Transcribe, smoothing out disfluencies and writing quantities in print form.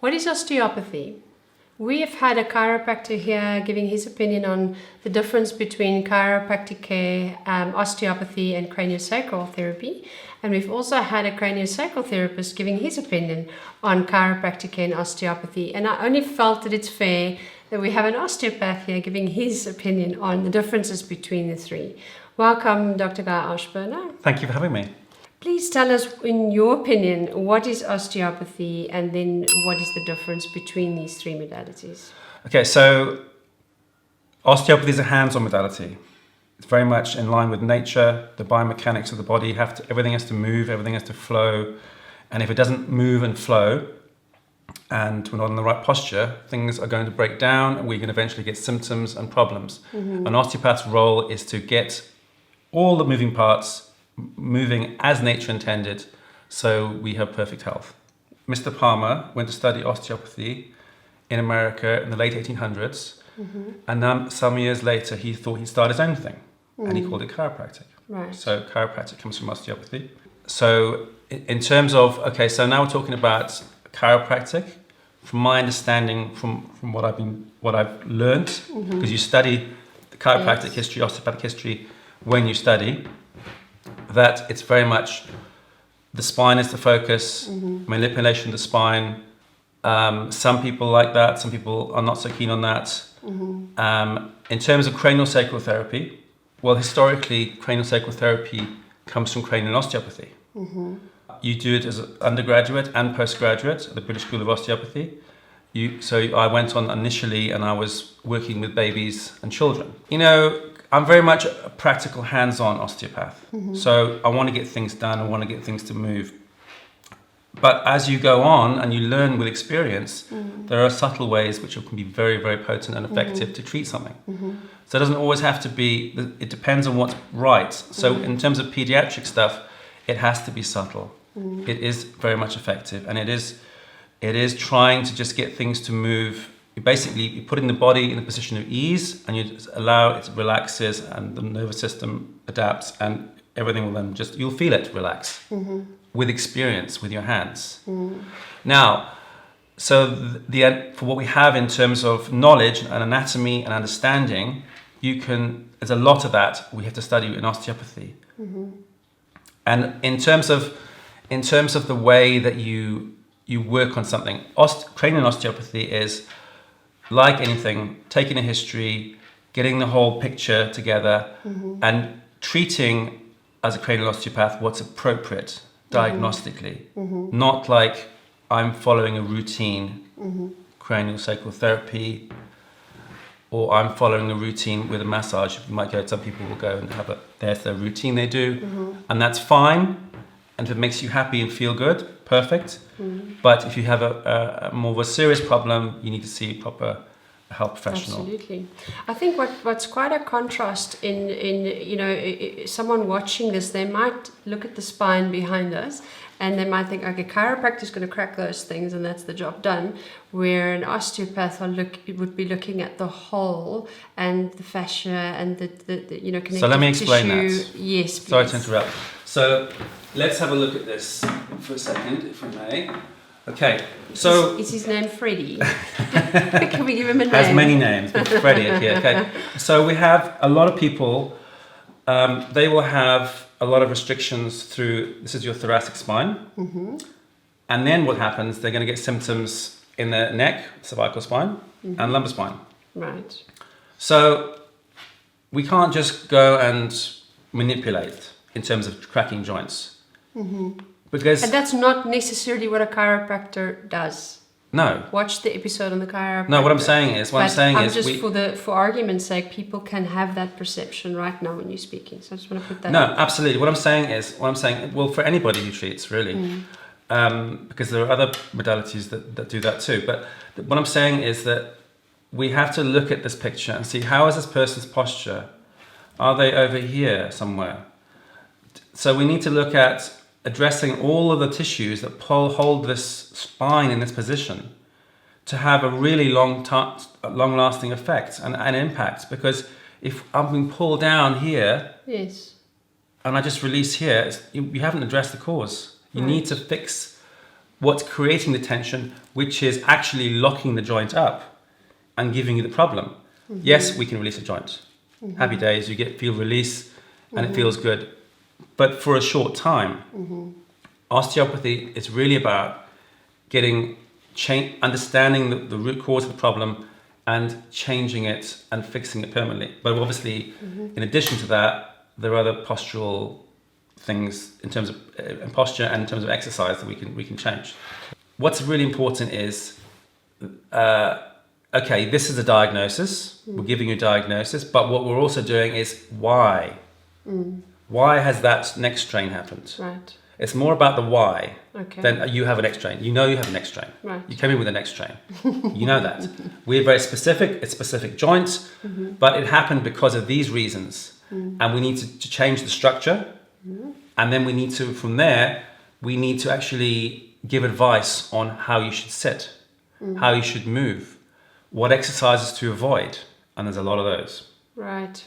What is osteopathy? We have had a chiropractor here giving his opinion on the difference between chiropractic care, osteopathy and craniosacral therapy. And we've also had a craniosacral therapist giving his opinion on chiropractic care and osteopathy. And I only felt that it's fair that we have an osteopath here giving his opinion on the differences between the three. Welcome, Dr. Guy Ashburner. Thank you for having me. Please tell us, in your opinion, what is osteopathy and then what is the difference between these three modalities? Okay, so osteopathy is a hands-on modality. It's very much in line with nature, the biomechanics of the body. Everything has to move, everything has to flow. And if it doesn't move and flow, and we're not in the right posture, things are going to break down and we can eventually get symptoms and problems. Mm-hmm. An osteopath's role is to get all the moving parts moving as nature intended, so we have perfect health. Mr. Palmer went to study osteopathy in America in the late 1800s, mm-hmm. and then some years later he thought he'd start his own thing, and he called it chiropractic. Right. So chiropractic comes from osteopathy. So in terms of, okay, so now we're talking about chiropractic. From my understanding, from what I've learned, because you study the chiropractic history, osteopathic history when you study, that it's very much the spine is the focus, manipulation of the spine. Some people like that, some people are not so keen on that. In terms of cranial sacral therapy, well, historically, cranial sacral therapy comes from cranial osteopathy. You do it as an undergraduate and postgraduate at the British School of Osteopathy. So I went on initially and I was working with babies and children. You know, I'm very much a practical, hands-on osteopath. So I want to get things done, I want to get things to move. But as you go on and you learn with experience, there are subtle ways which can be very, very potent and effective to treat something. So it doesn't always have to be, it depends on what's right. So in terms of pediatric stuff, it has to be subtle. It is very much effective, and it is trying to just get things to move. You put in the body in a position of ease, and you allow it relaxes, and the nervous system adapts, and everything will then you'll feel it relax with experience with your hands. Now, so for what we have in terms of knowledge and anatomy and understanding, there's a lot of that we have to study in osteopathy. And in terms of the way that you work on something, cranial osteopathy is like anything, taking a history, getting the whole picture together, and treating as a cranial osteopath what's appropriate diagnostically. Not like I'm following a routine cranial sacral therapy, or I'm following a routine with a massage. You might go, some people will go and there's their routine they do, and that's fine. And if it makes you happy and feel good, perfect. But if you have a more of a serious problem, you need to see a proper health professional. Absolutely. I think what's quite a contrast in someone watching this, they might look at the spine behind us and they might think, okay, chiropractor is going to crack those things and that's the job done. Where an osteopath would be looking at the whole and the fascia and the connective tissue. So let me explain that. Yes, please. Sorry to interrupt. So let's have a look at this for a second, if I may. Okay, so... Is his name Freddie? Can we give him a name? Has many names, but Freddie, okay. So we have a lot of people, they will have a lot of restrictions through, this is your thoracic spine. And then what happens, they're going to get symptoms in the neck, cervical spine, and lumbar spine. Right. So we can't just go and manipulate in terms of cracking joints. Because and that's not necessarily what a chiropractor does. No. Watch the episode on the chiropractor. No, what I'm saying is, for argument's sake, people can have that perception right now when you're speaking. So I just want to put that. No, absolutely. What I'm saying, well, for anybody who treats, really, because there are other modalities that do that too. But what I'm saying is that we have to look at this picture and see, how is this person's posture? Are they over here somewhere? So we need to look at addressing all of the tissues that hold this spine in this position to have a really long-lasting effect and impact. Because if I'm being pulled down here, yes, and I just release here, you haven't addressed the cause. You need to fix what's creating the tension, which is actually locking the joint up and giving you the problem. Yes, we can release a joint. Happy days, you feel release and it feels good. But for a short time, osteopathy is really about understanding the root cause of the problem and changing it and fixing it permanently. But obviously, in addition to that, there are other postural things in terms of posture and in terms of exercise that we can change. What's really important is, okay, this is a diagnosis. We're giving you a diagnosis, but what we're also doing is why. Why has that neck strain happened? Right. It's more about the why Okay. than you have a neck strain. You know you have a neck strain. Right. You came in with a neck strain. You know that. We're very specific. It's specific joints, but it happened because of these reasons. And we need to change the structure. And then we need to, from there, we need to actually give advice on how you should sit, how you should move, what exercises to avoid. And there's a lot of those. Right.